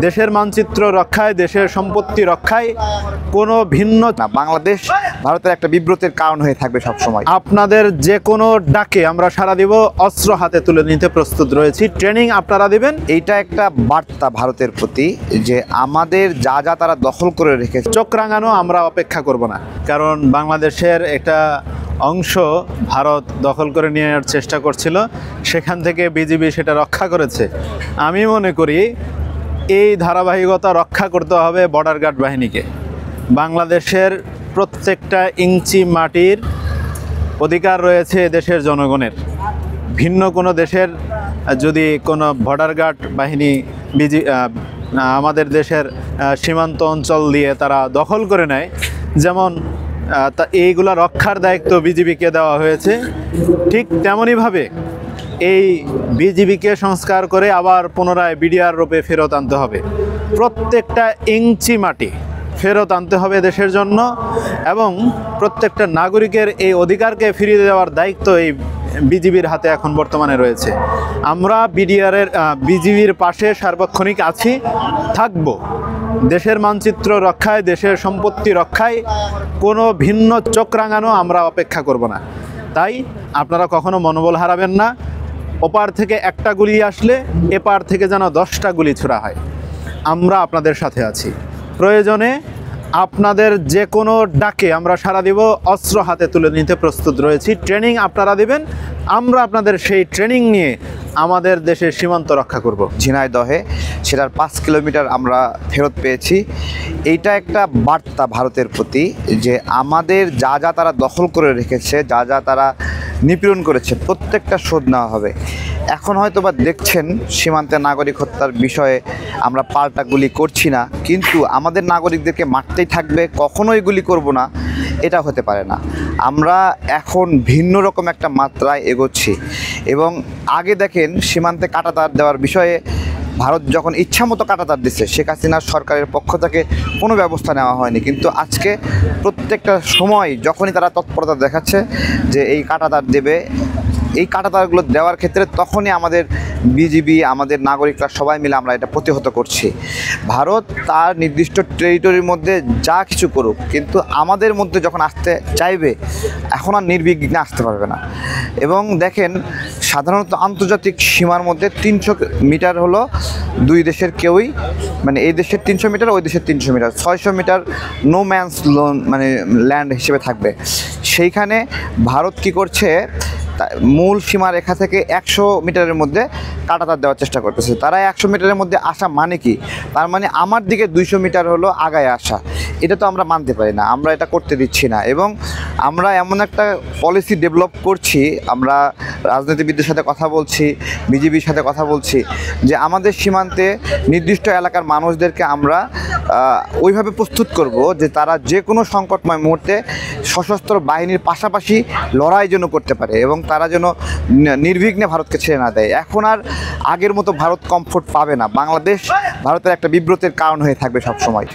দেশের মানচিত্র রক্ষায়, দেশের সম্পত্তি রক্ষায় কোনো ভিন্ন না, বাংলাদেশ ভারতের একটা বিব্রতের কারণ হয়ে থাকবে সব সময়। আপনাদের যে কোনো ডাকে আমরা সাড়া দিব, অস্ত্র হাতে তুলে নিতে প্রস্তুত রয়েছি, ট্রেনিং আপনারা দিবেন। এইটা একটা বার্তা ভারতের প্রতি যে আমাদের যা যা তারা দখল করে রেখেছে, চোখ রাঙানো আমরা অপেক্ষা করব না, কারণ বাংলাদেশের একটা অংশ ভারত দখল করে নেওয়ার চেষ্টা করছিল, সেখান থেকে বিজিবি সেটা রক্ষা করেছে। আমি মনে করি এই ধারাবাহিকতা রক্ষা করতে হবে বর্ডার গার্ড বাহিনীকে। বাংলাদেশের প্রত্যেকটা ইঞ্চি মাটির অধিকার রয়েছে দেশের জনগণের। ভিন্ন কোনো দেশের যদি কোনো বর্ডার গার্ড বাহিনী আমাদের দেশের সীমান্ত অঞ্চল দিয়ে তারা দখল করে নেয়, যেমন তা এইগুলা রক্ষার দায়িত্ব বিজিবিকে দেওয়া হয়েছে, ঠিক তেমনইভাবে এই বিজিবিকে সংস্কার করে আবার পুনরায় বিডিআর রূপে ফেরত আনতে হবে। প্রত্যেকটা ইঞ্চি মাটি ফেরত আনতে হবে দেশের জন্য, এবং প্রত্যেকটা নাগরিকের এই অধিকারকে ফিরিয়ে দেওয়ার দায়িত্ব এই বিজিবির হাতে এখন বর্তমানে রয়েছে। আমরা বিজিবির পাশে সার্বক্ষণিক আছি, থাকব। দেশের মানচিত্র রক্ষায়, দেশের সম্পত্তি রক্ষায় কোনো ভিন্ন চোখ রাঙানো আমরা অপেক্ষা করব না। তাই আপনারা কখনো মনোবল হারাবেন না। ওপার থেকে একটা গুলি আসলে এপার থেকে যেন 10টা গুলি ছোড়া হয়। আমরা আপনাদের সাথে আছি। প্রয়োজনে আপনাদের যে কোনো ডাকে আমরা সাড়া দিব, অস্ত্র হাতে তুলে নিতে প্রস্তুত রয়েছি, ট্রেনিং আপনারা দিবেন। আমরা আপনাদের সেই ট্রেনিং নিয়ে আমাদের দেশের সীমান্ত রক্ষা করব। ঝিনাইদহে সেটার 5 কিলোমিটার আমরা ফেরত পেয়েছি। এইটা একটা বার্তা ভারতের প্রতি যে আমাদের যা যা তারা দখল করে রেখেছে, যা যা তারা নিপীড়ন করেছে, প্রত্যেকটা শোধ নেওয়া হবে। এখন হয়তো বা দেখছেন সীমান্তে নাগরিক হত্যার বিষয়ে আমরা পাল্টা গুলি করছি না, কিন্তু আমাদের নাগরিকদেরকে মারতেই থাকবে, কখনোই গুলি করব না, এটা হতে পারে না। আমরা এখন ভিন্ন রকম একটা মাত্রায় এগোচ্ছি। এবং আগে দেখেন সীমান্তে কাঁটাতার দেওয়ার বিষয়ে ভারত যখন ইচ্ছামতো কাঁটাতার দিচ্ছে, শেখ হাসিনার সরকারের পক্ষ থেকে কোনো ব্যবস্থা নেওয়া হয়নি, কিন্তু আজকে প্রত্যেকটা সময় যখনই তারা তৎপরতা দেখাচ্ছে যে এই কাঁটাতার দেবে, এই কাঁটাতারগুলো দেওয়ার ক্ষেত্রে তখনই আমাদের বিজিবি, আমাদের নাগরিকরা সবাই মিলে আমরা এটা প্রতিহত করছি। ভারত তার নির্দিষ্ট টেরিটরির মধ্যে যা কিছু করুক, কিন্তু আমাদের মধ্যে যখন আসতে চাইবে এখন আর নির্বিঘ্নে আসতে পারবে না। এবং দেখেন সাধারণত আন্তর্জাতিক সীমার মধ্যে 300 মিটার হলো দুই দেশের কেউই, মানে এই দেশের 300 মিটার, ওই দেশের 300 মিটার, 600 মিটার নো ম্যানস মানে ল্যান্ড হিসেবে থাকবে। সেইখানে ভারত কি করছে, মূল সীমা রেখা থেকে 100 মিটারের মধ্যে কাঁটাতার দেওয়ার চেষ্টা করতেছে। তারা 100 মিটারের মধ্যে আসা মানে কি, তার মানে আমার দিকে 200 মিটার হলো আগায় আসা। এটা তো আমরা মানতে পারি না, আমরা এটা করতে দিচ্ছি না। এবং আমরা এমন একটা পলিসি ডেভেলপ করছি, আমরা রাজনীতিবিদদের সাথে কথা বলছি, বিজিবির সাথে কথা বলছি, যে আমাদের সীমান্তে নির্দিষ্ট এলাকার মানুষদেরকে আমরা ওইভাবে প্রস্তুত করব যে তারা যে কোনো সংকটময় মুহূর্তে সশস্ত্র বাহিনীর পাশাপাশি লড়াই যেন করতে পারে, এবং তারা যেন নির্বিঘ্নে ভারতকে ছেড়ে না দেয়। এখন আর আগের মতো ভারত কমফোর্ট পাবে না। বাংলাদেশ ভারতের একটা বিব্রতের কারণ হয়ে থাকবে সব সময়।